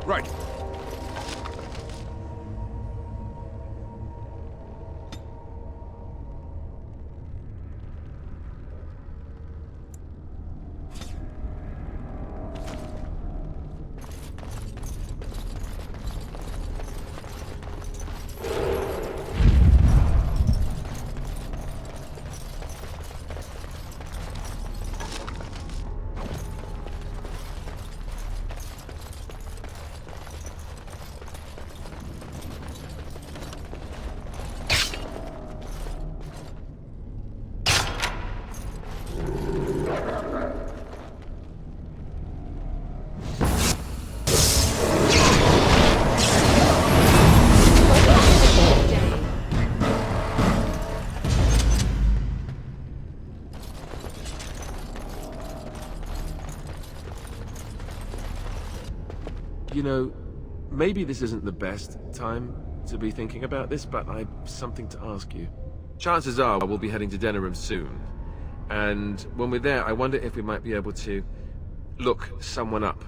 Right. You know, maybe this isn't the best time to be thinking about this, but I've something to ask you. Chances are we'll be heading to Denerim soon. And when we're there, I wonder if we might be able to look someone up.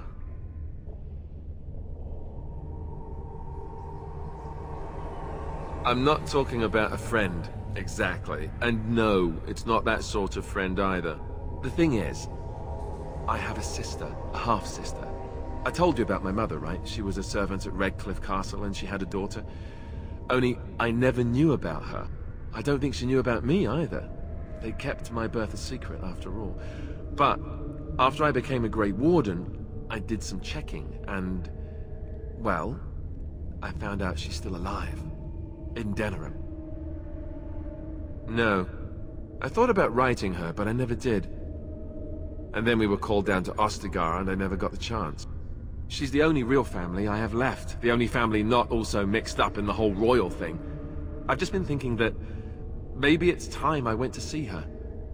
I'm not talking about a friend, exactly. And no, it's not that sort of friend either. The thing is, I have a sister, a half-sister. I told you about my mother, right? She was a servant at Redcliffe Castle and she had a daughter. Only, I never knew about her. I don't think she knew about me either. They kept my birth a secret after all. But, after I became a Grey Warden, I did some checking and, well, I found out she's still alive. In Denerim. No. I thought about writing her, but I never did. And then we were called down to Ostagar and I never got the chance. She's the only real family I have left. The only family not also mixed up in the whole royal thing. I've just been thinking that maybe it's time I went to see her.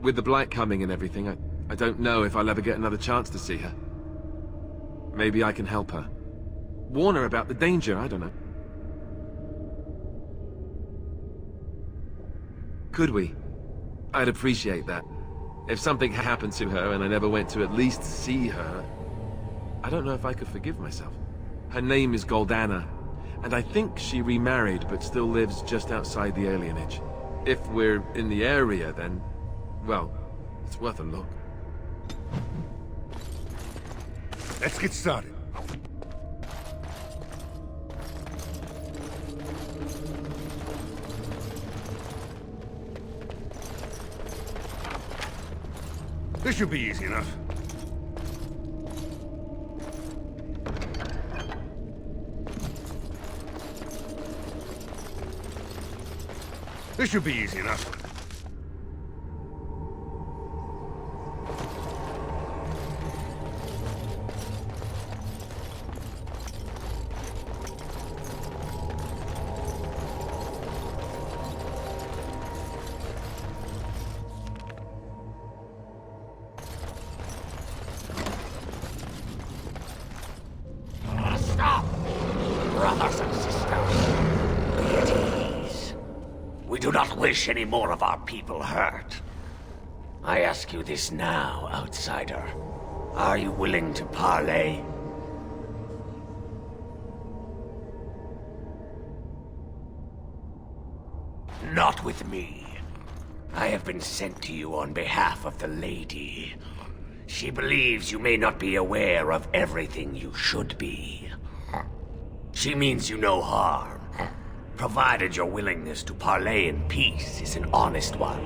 With the Blight coming and everything, I don't know if I'll ever get another chance to see her. Maybe I can help her. Warn her about the danger, I don't know. Could we? I'd appreciate that. If something happened to her and I never went to at least see her, I don't know if I could forgive myself. Her name is Goldana, and I think she remarried but still lives just outside the alienage. If we're in the area, then, well, it's worth a look. Let's get started. This should be easy enough. This should be easy enough. Stop! Brothers and sisters, be at ease. We do not wish any more of our people hurt. I ask you this now, outsider. Are you willing to parley? Not with me. I have been sent to you on behalf of the Lady. She believes you may not be aware of everything you should be. She means you no harm, provided your willingness to parley in peace is an honest one.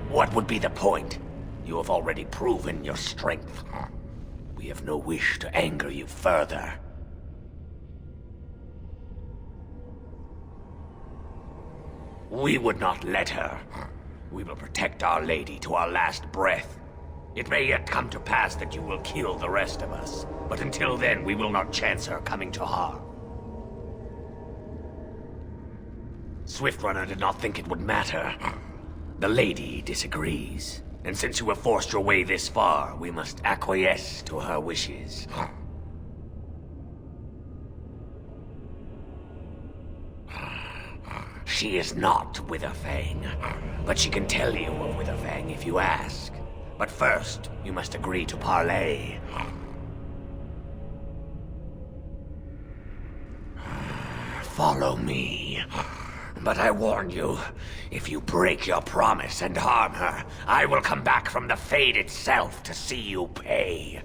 What would be the point? You have already proven your strength. We have no wish to anger you further. We would not let her. We will protect our lady to our last breath. It may yet come to pass that you will kill the rest of us, but until then we will not chance her coming to harm. Swiftrunner did not think it would matter. The lady disagrees, and since you have forced your way this far, we must acquiesce to her wishes. She is not Witherfang, but she can tell you of Witherfang if you ask. But first, you must agree to parley. Follow me. But I warn you, if you break your promise and harm her, I will come back from the Fade itself to see you pay.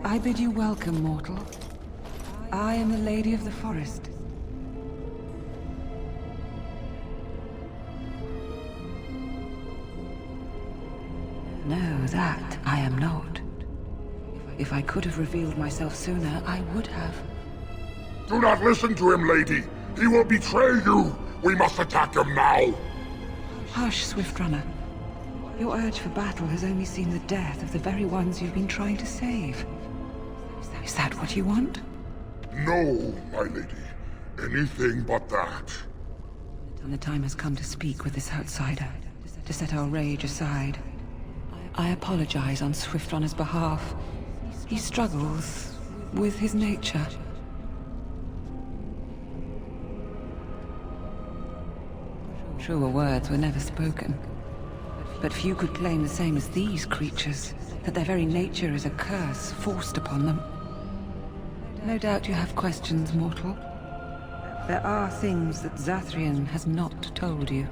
I bid you welcome, mortal. I am the Lady of the Forest. No, that I am not. If I could have revealed myself sooner, I would have. Do not listen to him, lady. He will betray you. We must attack him now. Hush, Swiftrunner. Your urge for battle has only seen the death of the very ones you've been trying to save. Is that what you want? No, my lady. Anything but that. And the time has come to speak with this outsider, to set our rage aside. I apologize on Swiftrunner's behalf. He struggles with his nature. Truer words were never spoken. But few could claim the same as these creatures, that their very nature is a curse forced upon them. No doubt you have questions, mortal. There are things that Zathrian has not told you.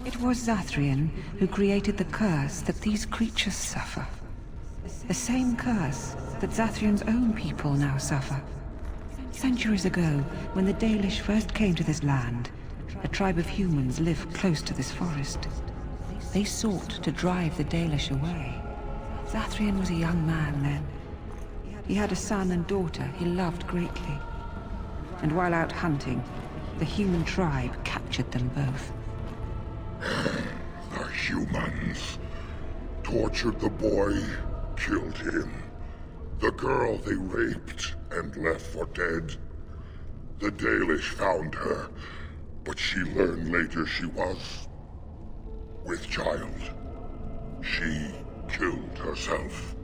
It was Zathrian who created the curse that these creatures suffer. The same curse that Zathrian's own people now suffer. Centuries ago, when the Dalish first came to this land, a tribe of humans lived close to this forest. They sought to drive the Dalish away. Zathrian was a young man then. He had a son and daughter he loved greatly. And while out hunting, the human tribe captured them both. The humans tortured the boy, killed him. The girl they raped and left for dead. The Dalish found her, but she learned later she was with child. She killed herself.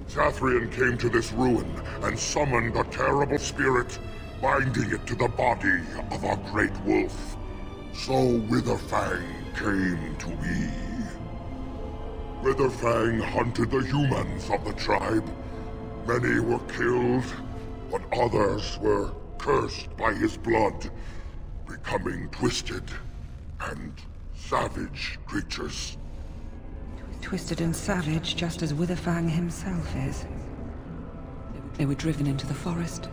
Zathrian came to this ruin and summoned a terrible spirit, binding it to the body of a great wolf. So Witherfang came to be. Witherfang hunted the humans of the tribe. Many were killed, but others were cursed by his blood, becoming twisted and savage creatures. Twisted and savage, just as Witherfang himself is. They were driven into the forest.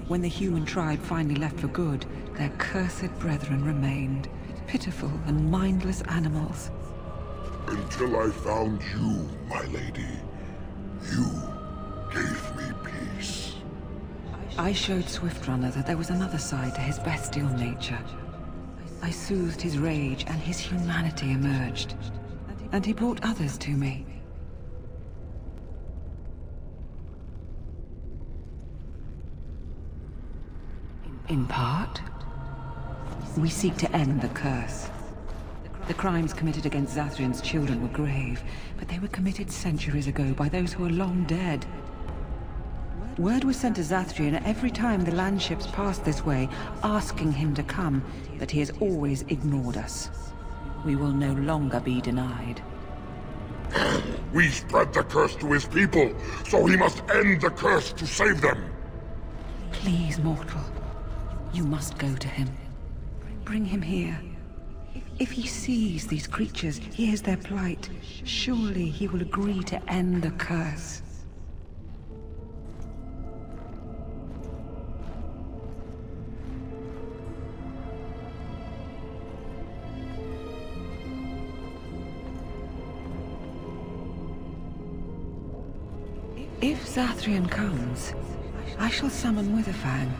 When the human tribe finally left for good, their cursed brethren remained, pitiful and mindless animals. Until I found you, my lady. You gave me peace. I showed Swiftrunner that there was another side to his bestial nature. I soothed his rage and his humanity emerged. And he brought others to me. In part, we seek to end the curse. The crimes committed against Zathrian's children were grave, but they were committed centuries ago by those who are long dead. Word was sent to Zathrian every time the landships passed this way, asking him to come, but he has always ignored us. We will no longer be denied. We spread the curse to his people, so he must end the curse to save them. Please, mortal. You must go to him. Bring him here. If he sees these creatures, hears their plight, surely he will agree to end the curse. If Zathrian comes, I shall summon Witherfang.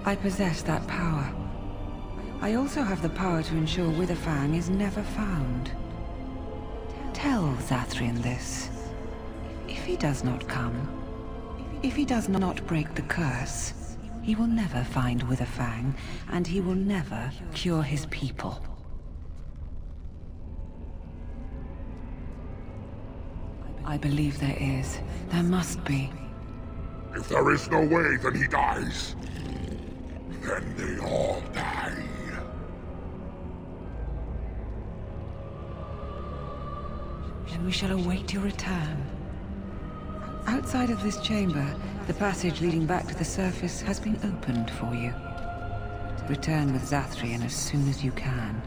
I possess that power. I also have the power to ensure Witherfang is never found. Tell Zathrian this. If he does not come, if he does not break the curse, he will never find Witherfang, and he will never cure his people. I believe there is. There must be. If there is no way, then he dies. Then they all die. Then we shall await your return. Outside of this chamber, the passage leading back to the surface has been opened for you. Return with Zathrian as soon as you can.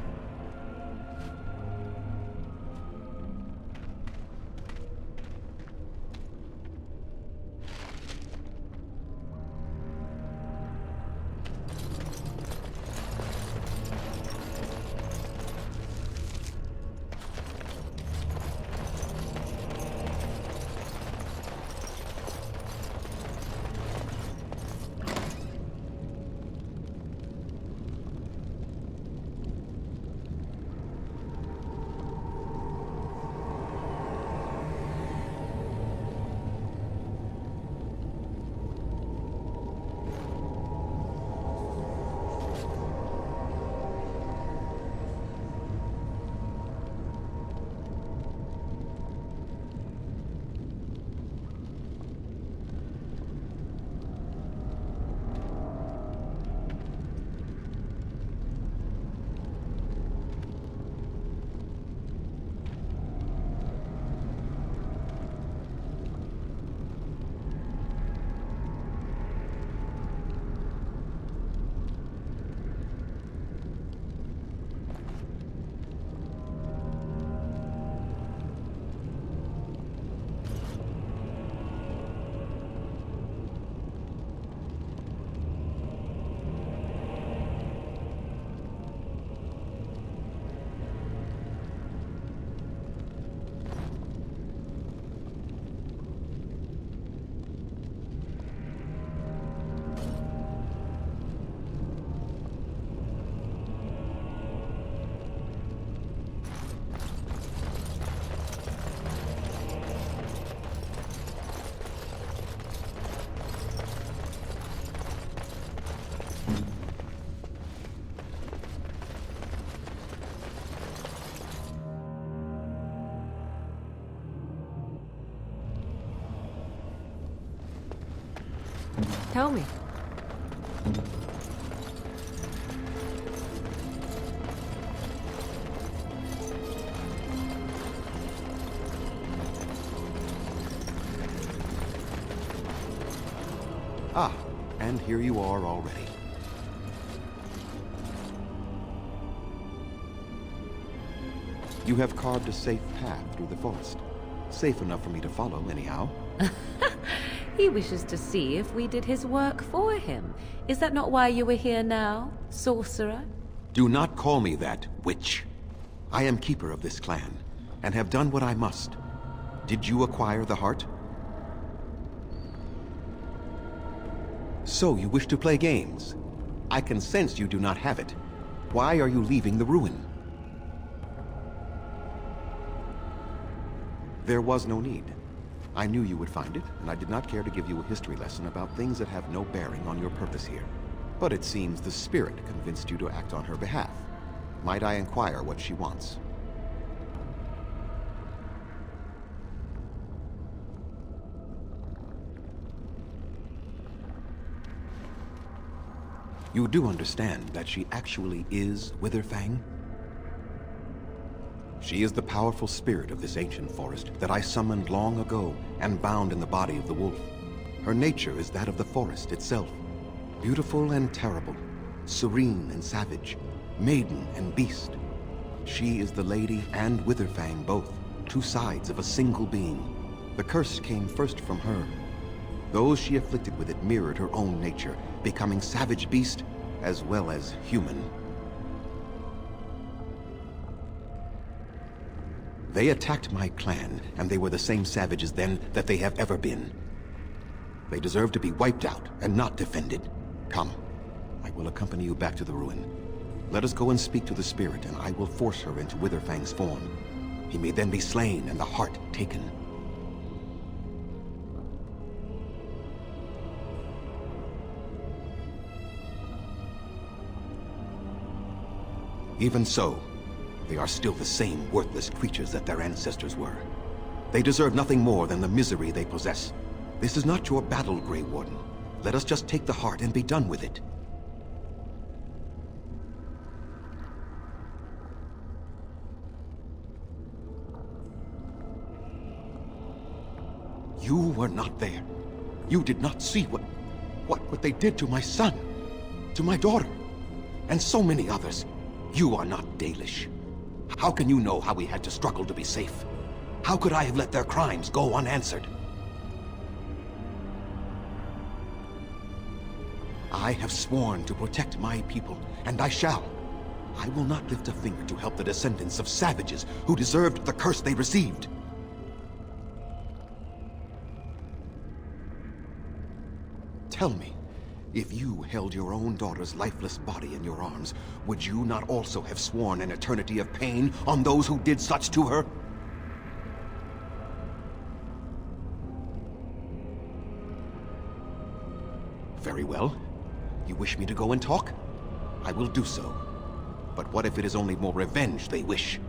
Tell me. Ah, and here you are already. You have carved a safe path through the forest. Safe enough for me to follow, anyhow. He wishes to see if we did his work for him. Is that not why you are here now, sorcerer? Do not call me that, witch. I am keeper of this clan, and have done what I must. Did you acquire the heart? So you wish to play games? I can sense you do not have it. Why are you leaving the ruin? There was no need. I knew you would find it, and I did not care to give you a history lesson about things that have no bearing on your purpose here. But it seems the spirit convinced you to act on her behalf. Might I inquire what she wants? You do understand that she actually is Witherfang? She is the powerful spirit of this ancient forest that I summoned long ago and bound in the body of the wolf. Her nature is that of the forest itself, beautiful and terrible, serene and savage, maiden and beast. She is the Lady and Witherfang both, two sides of a single being. The curse came first from her. Those she afflicted with it mirrored her own nature, becoming savage beast as well as human. They attacked my clan, and they were the same savages then that they have ever been. They deserve to be wiped out and not defended. Come, I will accompany you back to the ruin. Let us go and speak to the spirit, and I will force her into Witherfang's form. He may then be slain and the heart taken. Even so, they are still the same worthless creatures that their ancestors were. They deserve nothing more than the misery they possess. This is not your battle, Grey Warden. Let us just take the heart and be done with it. You were not there. You did not see what they did to my son, to my daughter, and so many others. You are not Dalish. How can you know how we had to struggle to be safe? How could I have let their crimes go unanswered? I have sworn to protect my people, and I shall. I will not lift a finger to help the descendants of savages who deserved the curse they received. Tell me, if you held your own daughter's lifeless body in your arms, would you not also have sworn an eternity of pain on those who did such to her? Very well. You wish me to go and talk? I will do so. But what if it is only more revenge they wish?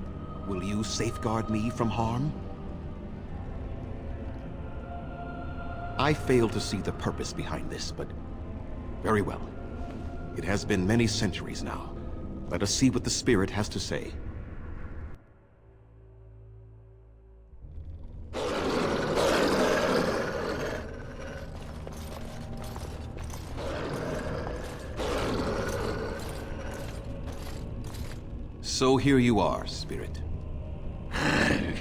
Will you safeguard me from harm? I fail to see the purpose behind this, but very well. It has been many centuries now. Let us see what the spirit has to say. So here you are, Spirit.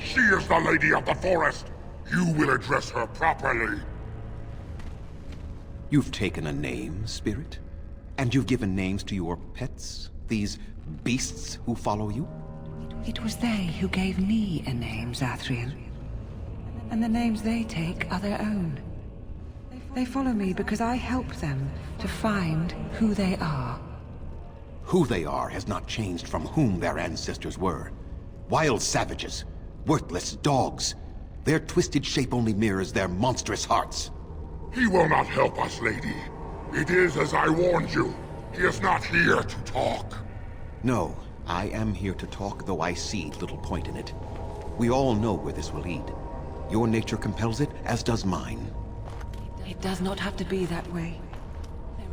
She is the Lady of the Forest. You will address her properly. You've taken a name, Spirit? And you've given names to your pets? These beasts who follow you? It was they who gave me a name, Zathrian. And the names they take are their own. They follow me because I help them to find who they are. Who they are has not changed from whom their ancestors were. Wild savages, worthless dogs. Their twisted shape only mirrors their monstrous hearts. He will not help us, lady. It is as I warned you. He is not here to talk. No, I am here to talk, though I see little point in it. We all know where this will lead. Your nature compels it, as does mine. It does not have to be that way.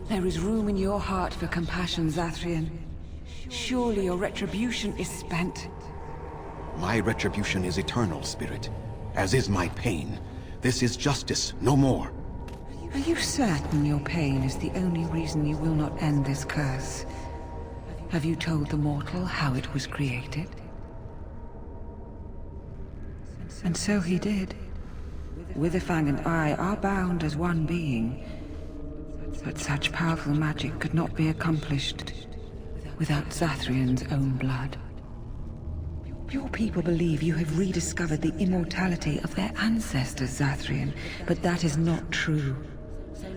There is room in your heart for compassion, Zathrian. Surely your retribution is spent. My retribution is eternal, Spirit, as is my pain. This is justice, no more. Are you certain your pain is the only reason you will not end this curse? Have you told the mortal how it was created? And so he did. Witherfang and I are bound as one being. But such powerful magic could not be accomplished without Zathrian's own blood. Your people believe you have rediscovered the immortality of their ancestors, Zathrian, but that is not true.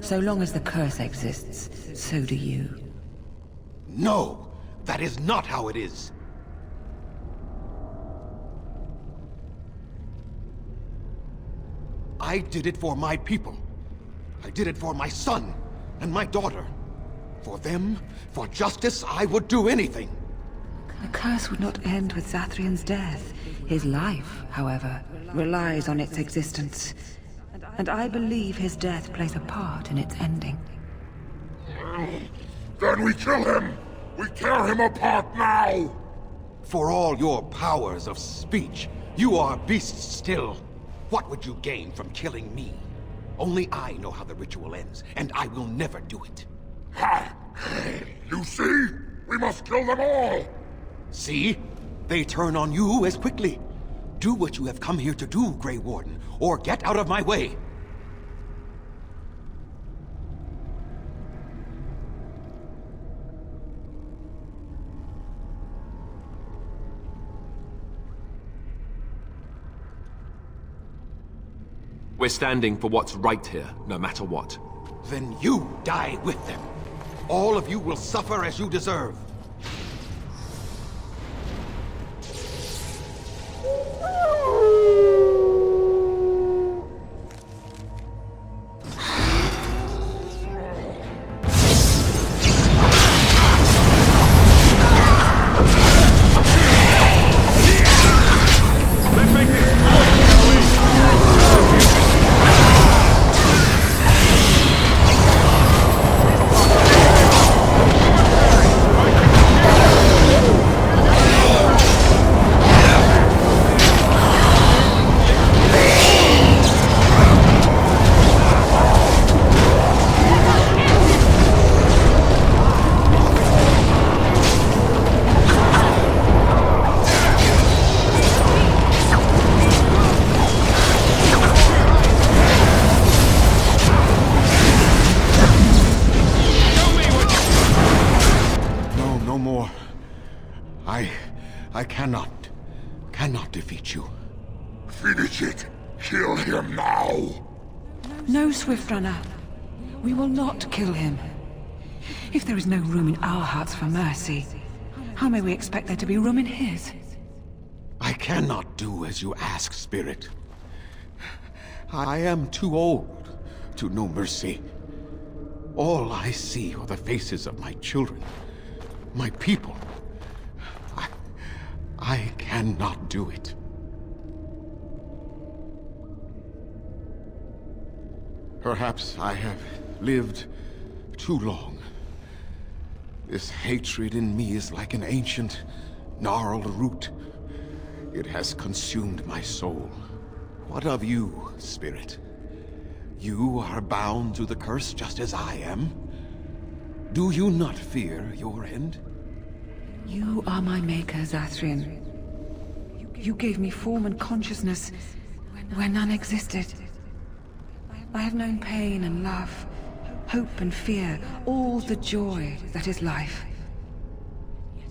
So long as the curse exists, so do you. No! That is not how it is! I did it for my people. I did it for my son and my daughter. For them, for justice, I would do anything. The curse would not end with Zathrian's death. His life, however, relies on its existence. And I believe his death plays a part in its ending. Then we kill him! We tear him apart now! For all your powers of speech, you are beasts still. What would you gain from killing me? Only I know how the ritual ends, and I will never do it. You see? We must kill them all! See? They turn on you as quickly. Do what you have come here to do, Grey Warden, or get out of my way. We're standing for what's right here, no matter what. Then you die with them. All of you will suffer as you deserve. I cannot defeat you. Finish it! Kill him now! No, Swift Runner. We will not kill him. If there is no room in our hearts for mercy, how may we expect there to be room in his? I cannot do as you ask, Spirit. I am too old to know mercy. All I see are the faces of my children, my people. I cannot do it. Perhaps I have lived too long. This hatred in me is like an ancient, gnarled root. It has consumed my soul. What of you, Spirit? You are bound to the curse just as I am. Do you not fear your end? You are my maker, Zathrian. You gave me form and consciousness where none existed. I have known pain and love, hope and fear, all the joy that is life.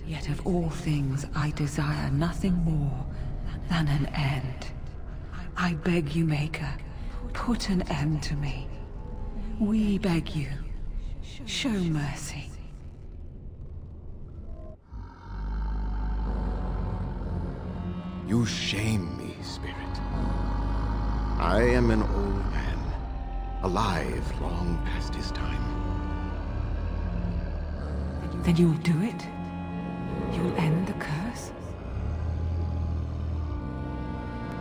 Yet of all things I desire nothing more than an end. I beg you, Maker, put an end to me. We beg you, show mercy. You shame me, Spirit. I am an old man, alive long past his time. Then you'll do it? You'll end the curse?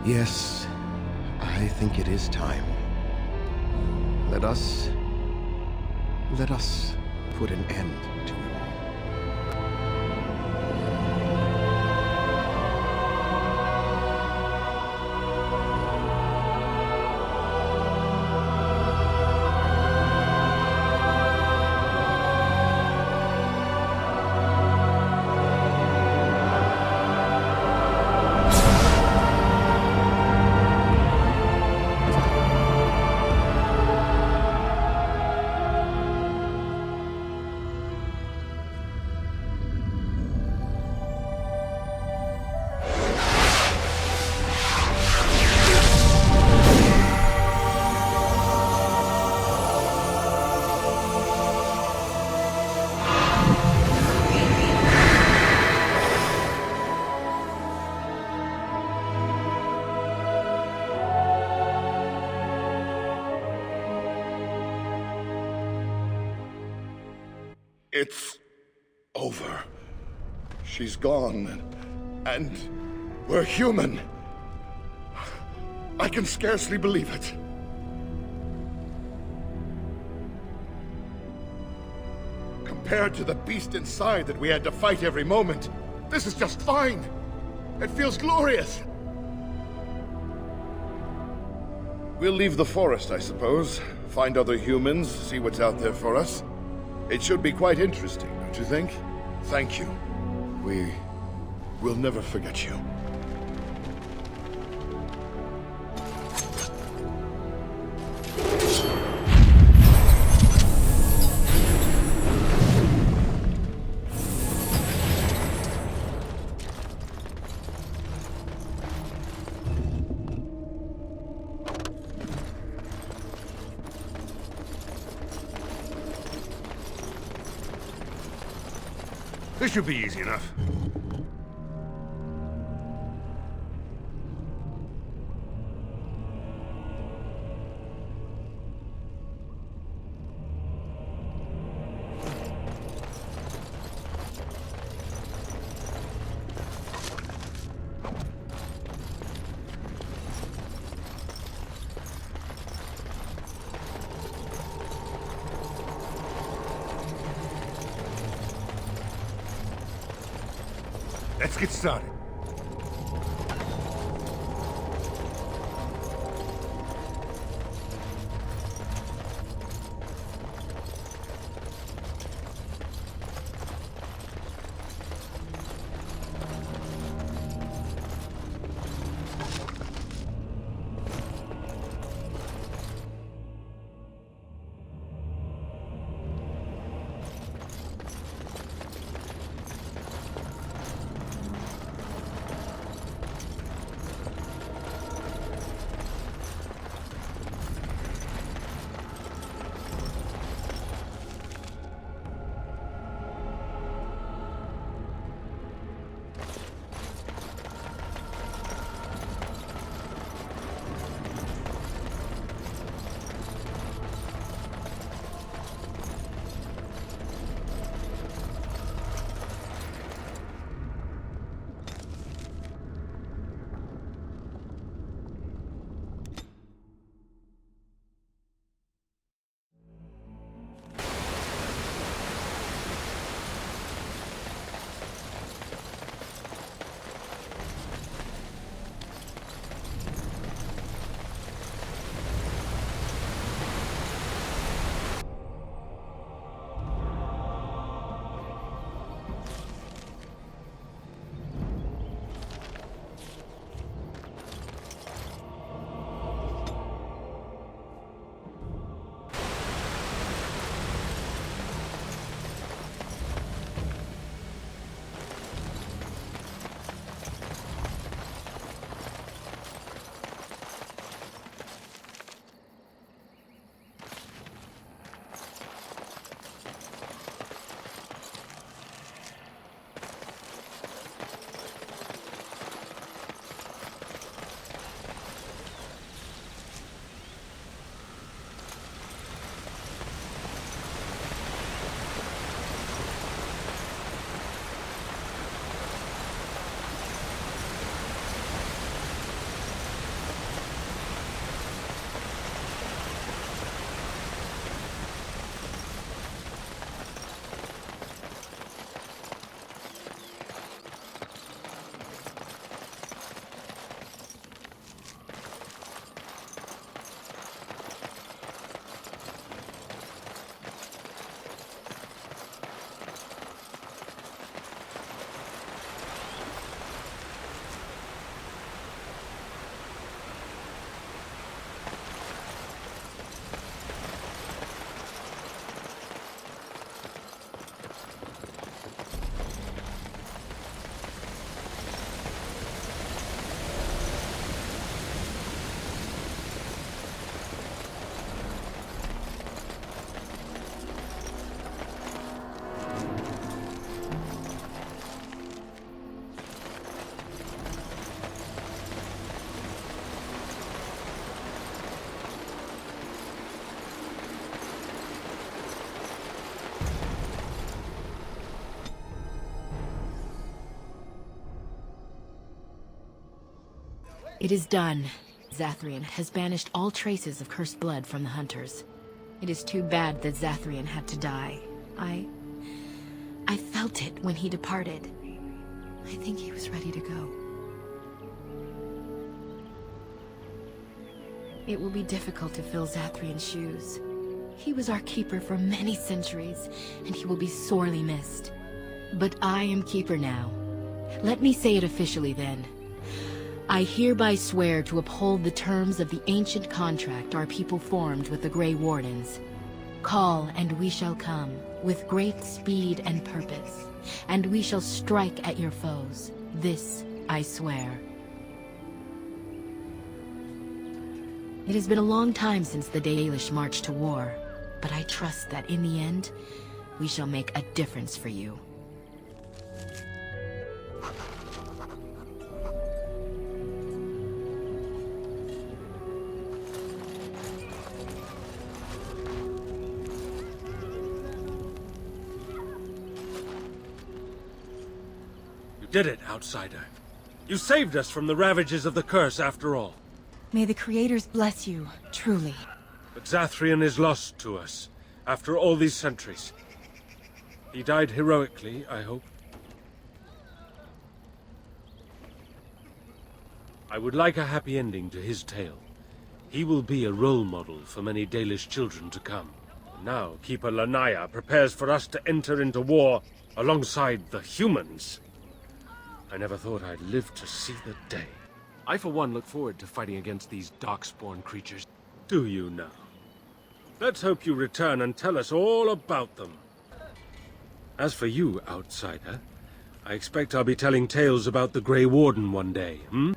Yes, I think it is time. Let us put an end to it. It's over. She's gone, and we're human. I can scarcely believe it. Compared to the beast inside that we had to fight every moment, this is just fine. It feels glorious. We'll leave the forest, I suppose. Find other humans, see what's out there for us. It should be quite interesting. Don't you think? Thank you. We'll never forget you. This should be easy enough. Let's get started. It is done. Zathrian has banished all traces of cursed blood from the Hunters. It is too bad that Zathrian had to die. I felt it when he departed. I think he was ready to go. It will be difficult to fill Zathrian's shoes. He was our keeper for many centuries, and he will be sorely missed. But I am keeper now. Let me say it officially then. I hereby swear to uphold the terms of the ancient contract our people formed with the Grey Wardens. Call, and we shall come, with great speed and purpose, and we shall strike at your foes. This I swear. It has been a long time since the Dalish marched to war, but I trust that in the end, we shall make a difference for you. You did it, outsider. You saved us from the ravages of the curse after all. May the Creators bless you, truly. But Zathrian is lost to us, after all these centuries. He died heroically, I hope. I would like a happy ending to his tale. He will be a role model for many Dalish children to come. Now, Keeper Lanaya prepares for us to enter into war alongside the humans. I never thought I'd live to see the day. I, for one, look forward to fighting against these darkspawn creatures. Do you now? Let's hope you return and tell us all about them. As for you, outsider, I expect I'll be telling tales about the Grey Warden one day, hmm?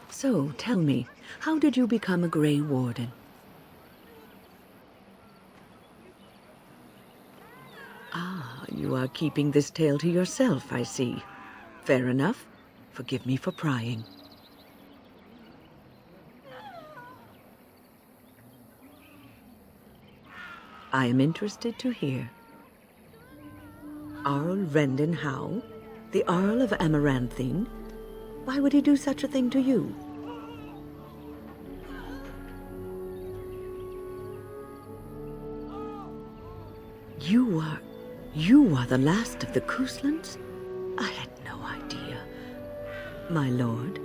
So, tell me, how did you become a Grey Warden? Ah, you are keeping this tale to yourself, I see. Fair enough. Forgive me for prying. I am interested to hear. Arl Rendon Howe? The Arl of Amaranthine? Why would he do such a thing to you? You are the last of the Kuslands? I had no idea. My lord?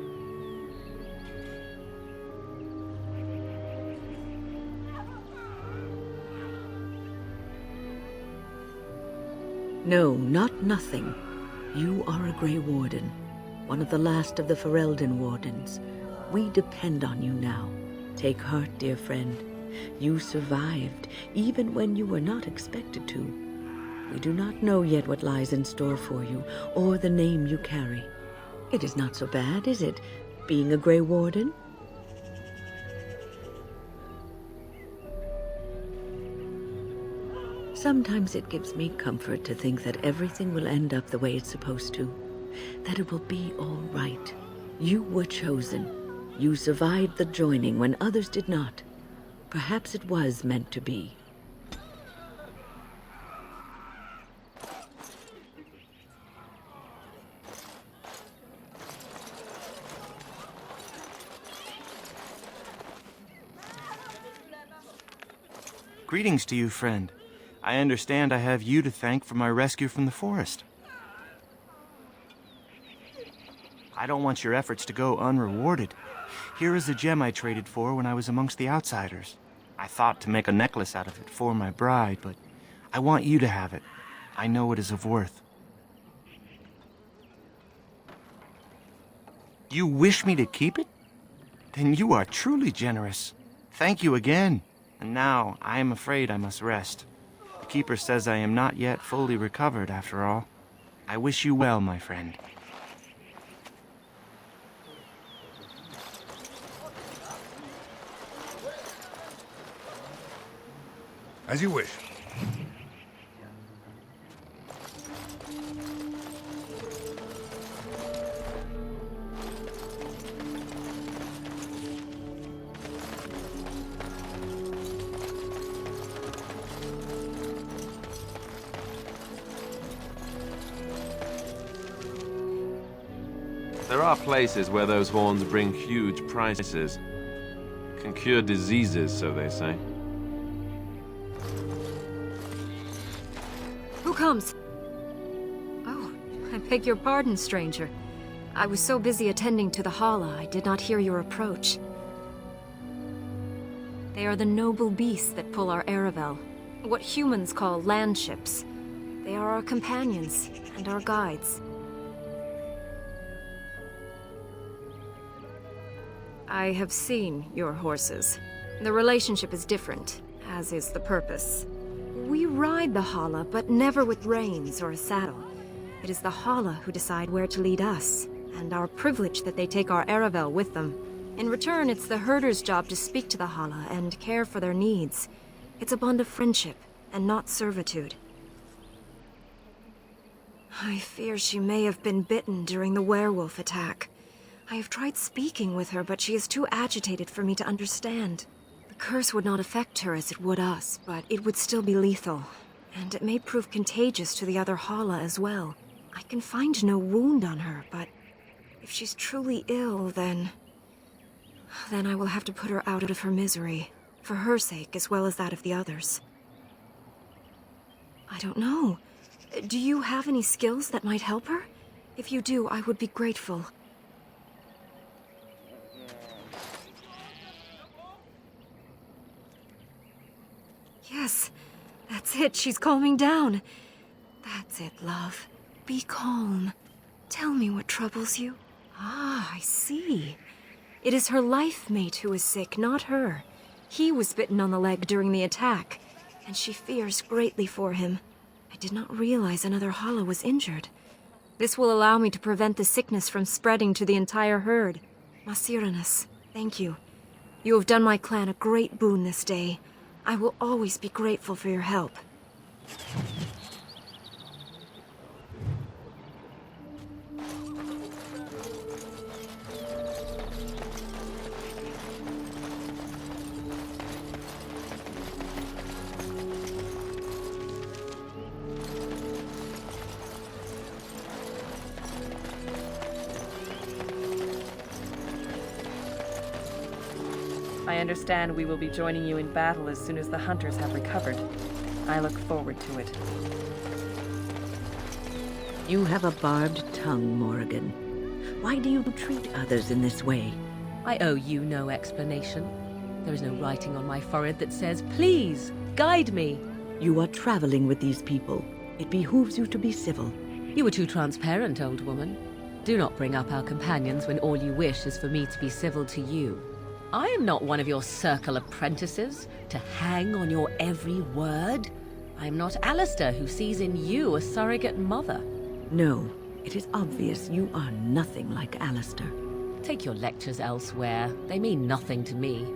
No, not nothing. You are a Grey Warden, one of the last of the Ferelden Wardens. We depend on you now. Take heart, dear friend. You survived, even when you were not expected to. We do not know yet what lies in store for you, or the name you carry. It is not so bad, is it, being a Grey Warden? Sometimes it gives me comfort to think that everything will end up the way it's supposed to. That it will be all right. You were chosen. You survived the joining when others did not. Perhaps it was meant to be. Greetings to you, friend. I understand I have you to thank for my rescue from the forest. I don't want your efforts to go unrewarded. Here is the gem I traded for when I was amongst the outsiders. I thought to make a necklace out of it for my bride, but I want you to have it. I know it is of worth. You wish me to keep it? Then you are truly generous. Thank you again. And now, I am afraid I must rest. The Keeper says I am not yet fully recovered, after all. I wish you well, my friend. As you wish. There are places where those horns bring huge prices. Can cure diseases, so they say. Who comes? Oh, I beg your pardon, stranger. I was so busy attending to the Hala, I did not hear your approach. They are the noble beasts that pull our Aravel, what humans call land ships. They are our companions and our guides. I have seen your horses. The relationship is different, as is the purpose. We ride the Hala, but never with reins or a saddle. It is the Hala who decide where to lead us, and our privilege that they take our Aravel with them. In return, it's the herder's job to speak to the Hala and care for their needs. It's a bond of friendship, and not servitude. I fear she may have been bitten during the werewolf attack. I have tried speaking with her, but she is too agitated for me to understand. The curse would not affect her as it would us, but it would still be lethal. And it may prove contagious to the other Hala as well. I can find no wound on her, but if she's truly ill, then I will have to put her out of her misery, for her sake as well as that of the others. I don't know. Do you have any skills that might help her? If you do, I would be grateful. Yes, that's it. She's calming down. That's it, love. Be calm. Tell me what troubles you. Ah, I see. It is her life mate who is sick, not her. He was bitten on the leg during the attack, and she fears greatly for him. I did not realize another Hala was injured. This will allow me to prevent the sickness from spreading to the entire herd. Masiranus, thank you. You have done my clan a great boon this day. I will always be grateful for your help. I understand we will be joining you in battle as soon as the hunters have recovered. I look forward to it. You have a barbed tongue, Morrigan. Why do you treat others in this way? I owe you no explanation. There is no writing on my forehead that says, "Please, guide me." You are traveling with these people. It behooves you to be civil. You were too transparent, old woman. Do not bring up our companions when all you wish is for me to be civil to you. I am not one of your circle apprentices, to hang on your every word. I am not Alistair, who sees in you a surrogate mother. No, it is obvious you are nothing like Alistair. Take your lectures elsewhere. They mean nothing to me.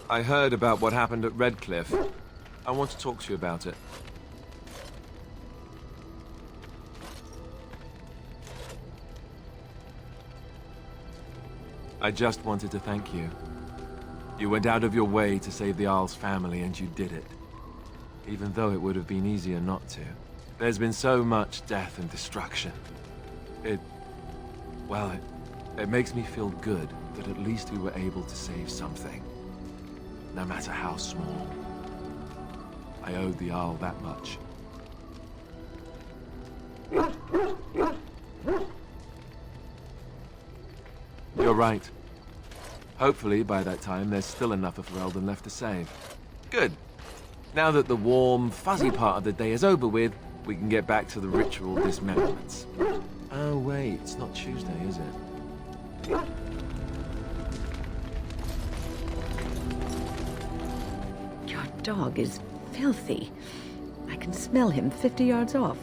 I heard about what happened at Redcliffe. I want to talk to you about it. I just wanted to thank you. You went out of your way to save the Arl's family, and you did it. Even though it would have been easier not to. There's been so much death and destruction. It makes me feel good that at least we were able to save something. No matter how small. I owed the Arl that much. You're right. Hopefully, by that time, there's still enough of Ferelden left to save. Good. Now that the warm, fuzzy part of the day is over with, we can get back to the ritual dismemberments. Oh wait, it's not Tuesday, is it? Your dog is filthy. I can smell him 50 yards off.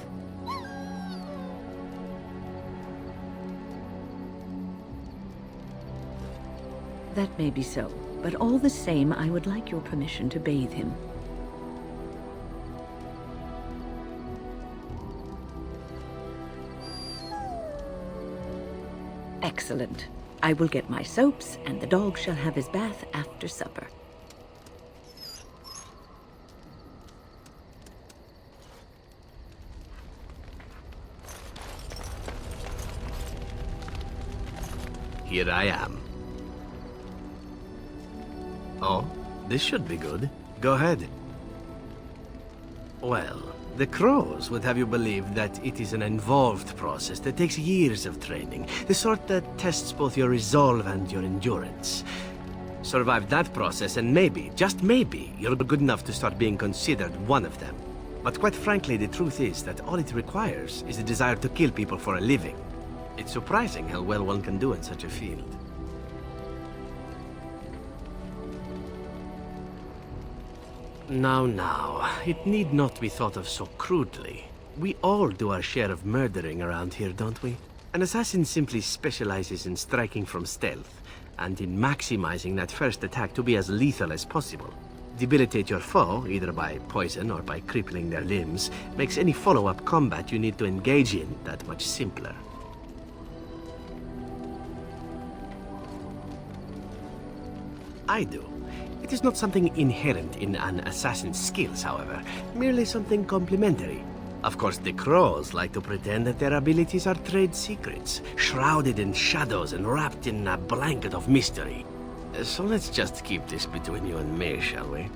That may be so, but all the same, I would like your permission to bathe him. Excellent. I will get my soaps, and the dog shall have his bath after supper. here I am. Oh, this should be good. Go ahead. Well, the Crows would have you believe that it is an involved process that takes years of training, the sort that tests both your resolve and your endurance. Survive that process and maybe, just maybe, you'll be good enough to start being considered one of them. But quite frankly, the truth is that all it requires is a desire to kill people for a living. It's surprising how well one can do in such a field. Now, it need not be thought of so crudely. We all do our share of murdering around here, don't we? An assassin simply specializes in striking from stealth, and in maximizing that first attack to be as lethal as possible. Debilitate your foe, either by poison or by crippling their limbs, makes any follow-up combat you need to engage in that much simpler. I do. It is not something inherent in an assassin's skills, however, merely something complementary. Of course, the Crows like to pretend that their abilities are trade secrets, shrouded in shadows and wrapped in a blanket of mystery. So let's just keep this between you and me, shall we?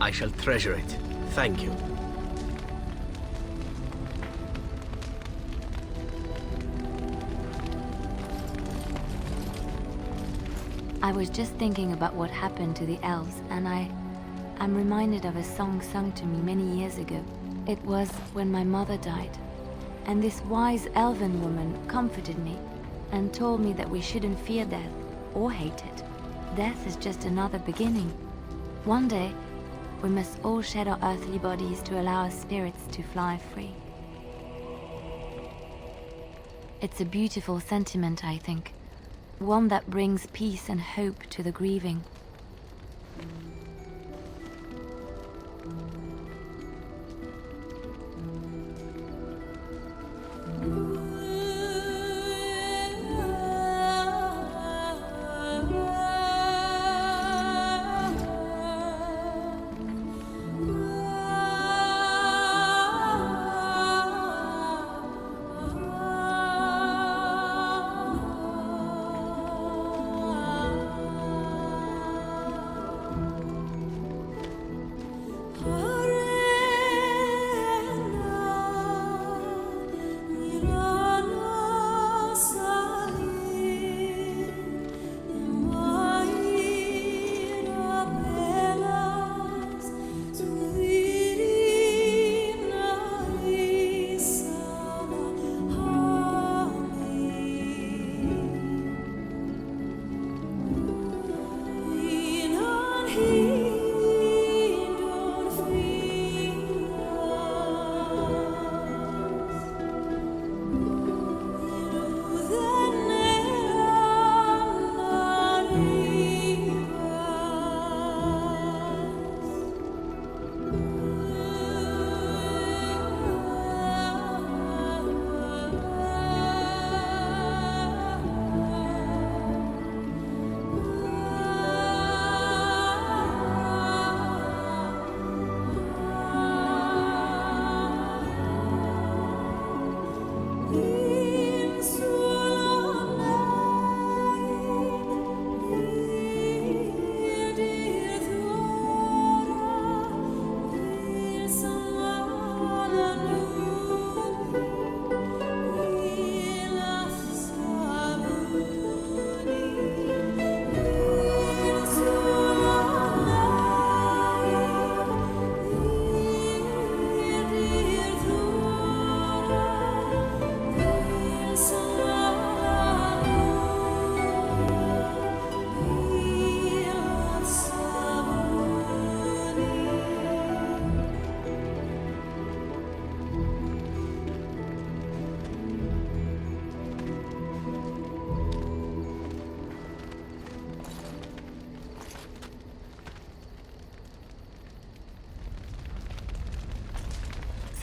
I shall treasure it. Thank you. I was just thinking about what happened to the elves, and I'm reminded of a song sung to me many years ago. It was when my mother died, and this wise elven woman comforted me and told me that we shouldn't fear death or hate it. Death is just another beginning. One day, we must all shed our earthly bodies to allow our spirits to fly free. It's a beautiful sentiment, I think. One that brings peace and hope to the grieving.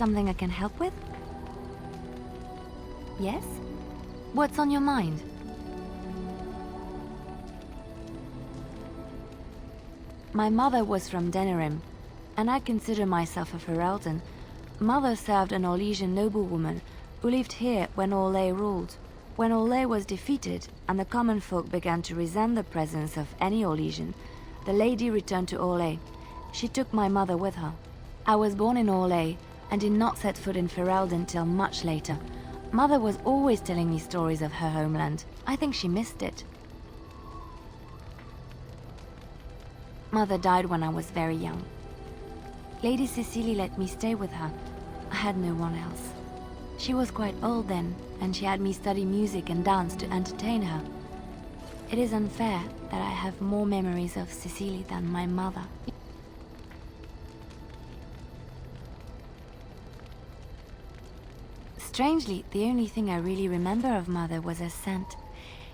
something I can help with? Yes? What's on your mind? My mother was from Denerim, and I consider myself a Ferelden. Mother served an Orlesian noblewoman who lived here when Orlais ruled. When Orlais was defeated and the common folk began to resent the presence of any Orlesian, the lady returned to Orlais. She took my mother with her. I was born in Orlais and did not set foot in Ferelden till much later. Mother was always telling me stories of her homeland. I think she missed it. Mother died when I was very young. Lady Cecilie let me stay with her. I had no one else. She was quite old then, and she had me study music and dance to entertain her. It is unfair that I have more memories of Cecilie than my mother. Strangely, the only thing I really remember of Mother was her scent.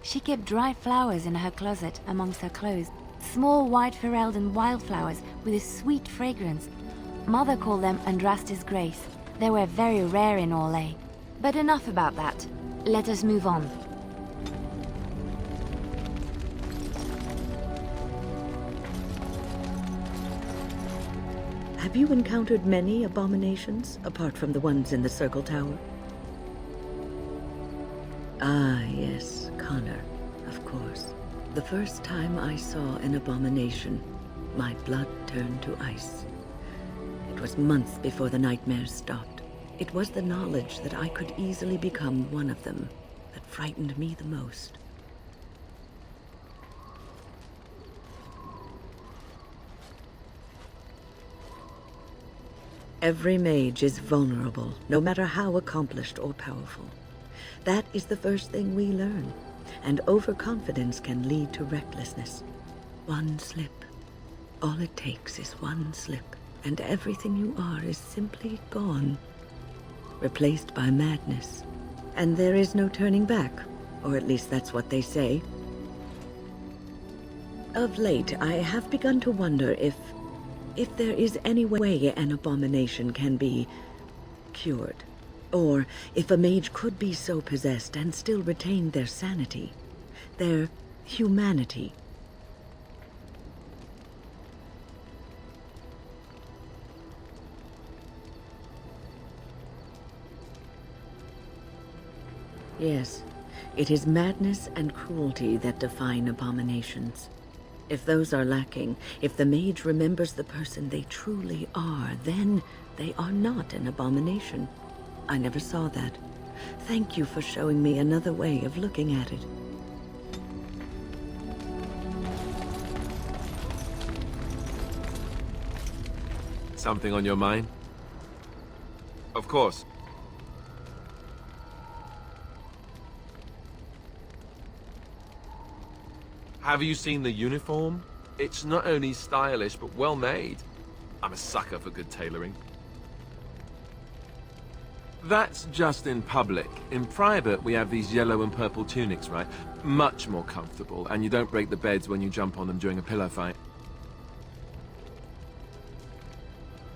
She kept dry flowers in her closet amongst her clothes. Small white Ferelden wildflowers with a sweet fragrance. Mother called them Andrastis Grace. They were very rare in Orlais. But enough about that. Let us move on. Have you encountered many abominations, apart from the ones in the Circle Tower? Ah, yes, Connor, of course. The first time I saw an abomination, my blood turned to ice. It was months before the nightmares stopped. It was the knowledge that I could easily become one of them that frightened me the most. Every mage is vulnerable, no matter how accomplished or powerful. That is the first thing we learn. And overconfidence can lead to recklessness. One slip. All it takes is one slip, and everything you are is simply gone. Replaced by madness. And there is no turning back, or at least that's what they say. Of late, I have begun to wonder if there is any way an abomination can be cured. Or if a mage could be so possessed and still retain their sanity, their humanity. Yes, it is madness and cruelty that define abominations. If those are lacking, if the mage remembers the person they truly are, then they are not an abomination. I never saw that. Thank you for showing me another way of looking at it. Something on your mind? Of course. Have you seen the uniform? It's not only stylish, but well made. I'm a sucker for good tailoring. That's just in public. In private, we have these yellow and purple tunics, right? Much more comfortable, and you don't break the beds when you jump on them during a pillow fight.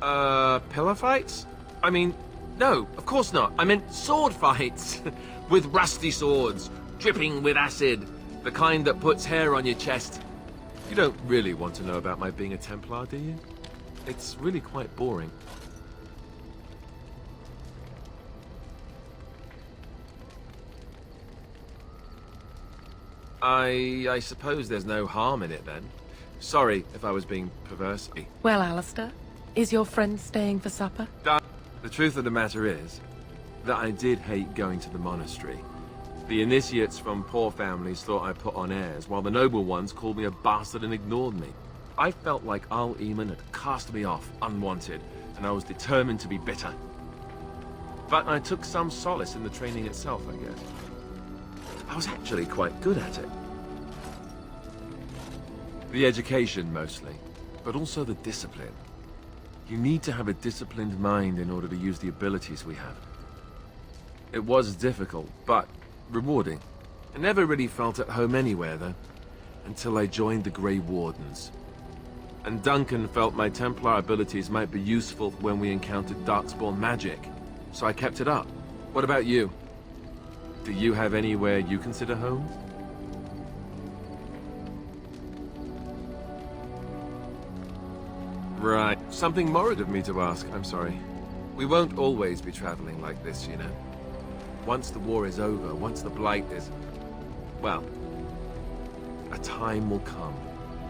Pillow fights? I mean, no, of course not. I meant sword fights. With rusty swords, dripping with acid. The kind that puts hair on your chest. You don't really want to know about my being a Templar, do you? It's really quite boring. I suppose there's no harm in it then. Sorry if I was being perverse. Well, Alistair, is your friend staying for supper? The truth of the matter is that I did hate going to the monastery. The initiates from poor families thought I put on airs, while the noble ones called me a bastard and ignored me. I felt like Al Eamon had cast me off, unwanted, and I was determined to be bitter. But I took some solace in the training itself, I guess. I was actually quite good at it. The education, mostly, but also the discipline. You need to have a disciplined mind in order to use the abilities we have. It was difficult, but rewarding. I never really felt at home anywhere, though, until I joined the Grey Wardens. And Duncan felt my Templar abilities might be useful when we encountered Darkspawn magic, so I kept it up. What about you? Do you have anywhere you consider home? Right. Something morbid of me to ask, I'm sorry. We won't always be traveling like this, you know. Once the war is over, once the Blight is... well, a time will come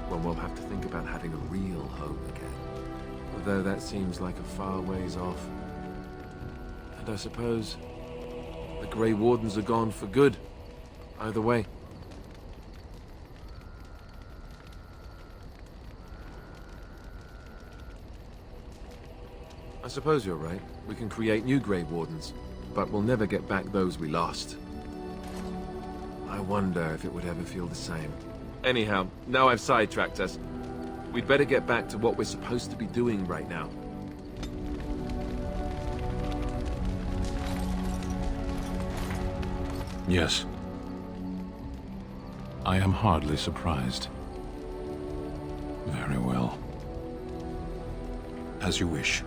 when we'll have to think about having a real home again. Although that seems like a far ways off. And I suppose the Grey Wardens are gone for good. Either way. I suppose you're right. We can create new Grey Wardens, but we'll never get back those we lost. I wonder if it would ever feel the same. Anyhow, now I've sidetracked us. We'd better get back to what we're supposed to be doing right now. Yes. I am hardly surprised. Very well. As you wish.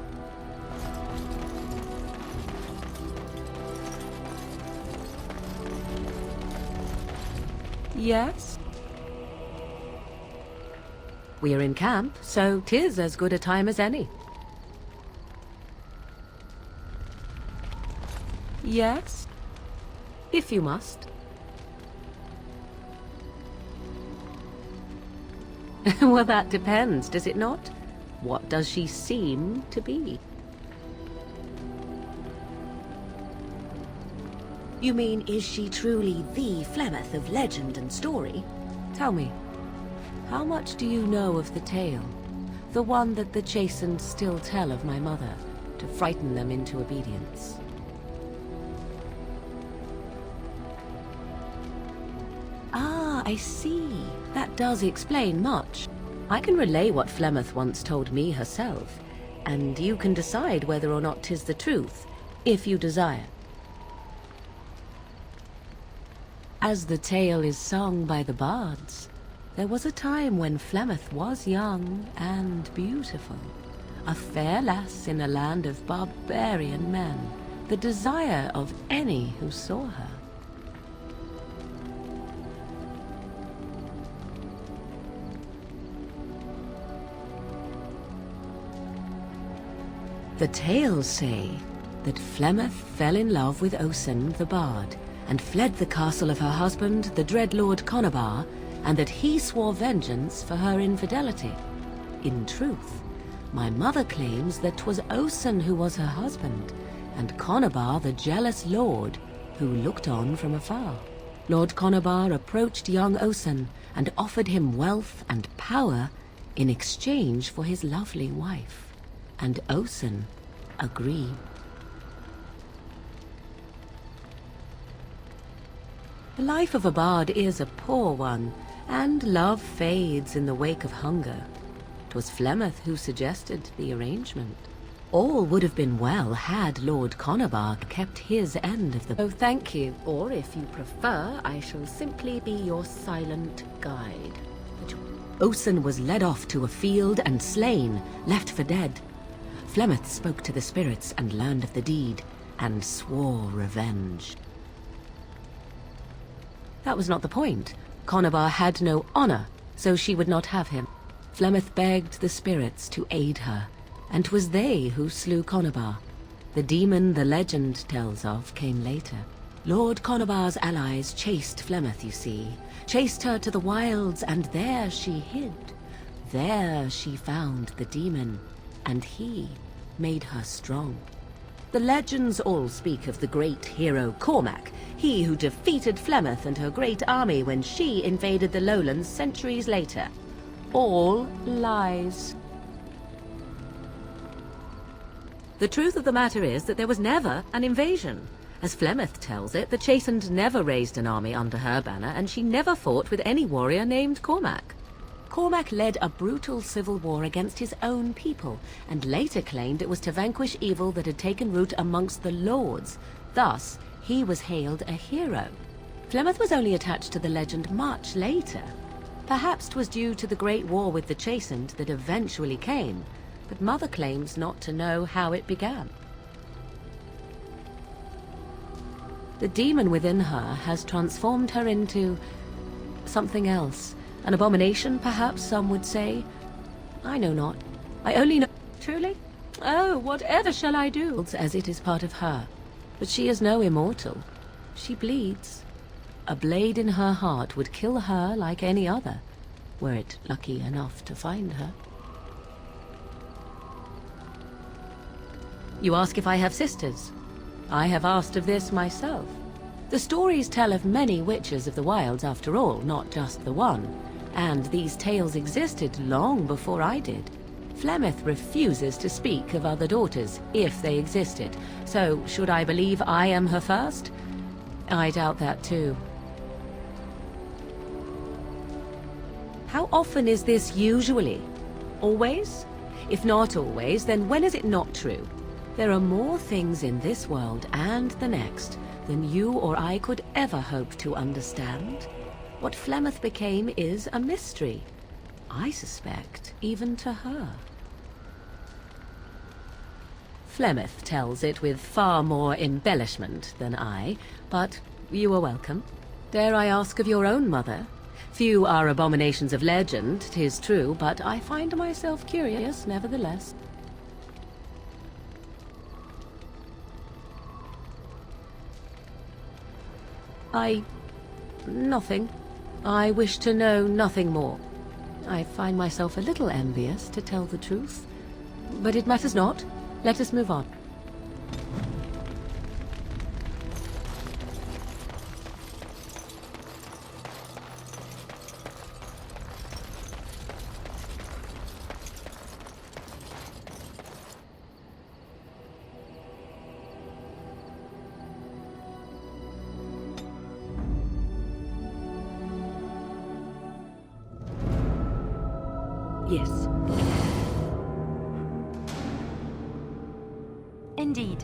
Yes? We're in camp, so 'tis as good a time as any. Yes? If you must. Well, that depends, does it not? What does she seem to be? You mean, is she truly the Flemeth of legend and story? Tell me, how much do you know of the tale? The one that the Chastened still tell of my mother, to frighten them into obedience. Ah, I see. That does explain much. I can relay what Flemeth once told me herself, and you can decide whether or not 'tis the truth, if you desire. As the tale is sung by the bards, there was a time when Flemeth was young and beautiful, a fair lass in a land of barbarian men, the desire of any who saw her. The tales say that Flemeth fell in love with Osen the Bard, and fled the castle of her husband, the dread Lord Conobar, and that he swore vengeance for her infidelity. In truth, my mother claims that 'twas Osen who was her husband, and Conobar the jealous lord who looked on from afar. Lord Conobar approached young Osen and offered him wealth and power in exchange for his lovely wife, and Osen agreed. The life of a bard is a poor one, and love fades in the wake of hunger. 'Twas Flemeth who suggested the arrangement. All would have been well had Lord Conobar kept his end of the... Oh, thank you. Or if you prefer, I shall simply be your silent guide. Osen was led off to a field and slain, left for dead. Flemeth spoke to the spirits and learned of the deed, and swore revenge. That was not the point. Conobar had no honor, so she would not have him. Flemeth begged the spirits to aid her, and 'twas they who slew Conobar. The demon the legend tells of came later. Lord Conobar's allies chased Flemeth, you see. Chased her to the wilds, and there she hid. There she found the demon, and he made her strong. The legends all speak of the great hero Cormac, he who defeated Flemeth and her great army when she invaded the lowlands centuries later. All lies. The truth of the matter is that there was never an invasion. As Flemeth tells it, the Chastened never raised an army under her banner, and she never fought with any warrior named Cormac. Cormac led a brutal civil war against his own people, and later claimed it was to vanquish evil that had taken root amongst the lords. Thus, he was hailed a hero. Flemeth was only attached to the legend much later. Perhaps 'twas due to the Great War with the Chastened that eventually came, but Mother claims not to know how it began. The demon within her has transformed her into something else. An abomination, perhaps some would say. I know not. I only know... Truly? Oh, whatever shall I do? As it is part of her. But she is no immortal. She bleeds. A blade in her heart would kill her like any other, were it lucky enough to find her. You ask if I have sisters? I have asked of this myself. The stories tell of many witches of the wilds after all, not just the one. And these tales existed long before I did. Flemeth refuses to speak of other daughters, if they existed. So, should I believe I am her first? I doubt that too. How often is this usually? Always? If not always, then when is it not true? There are more things in this world and the next than you or I could ever hope to understand. What Flemeth became is a mystery. I suspect, even to her. Flemeth tells it with far more embellishment than I, but you are welcome. Dare I ask of your own mother? Few are abominations of legend, 'tis true, but I find myself curious nevertheless. Nothing. I wish to know nothing more. I find myself a little envious, to tell the truth. But it matters not. Let us move on. Yes. Indeed.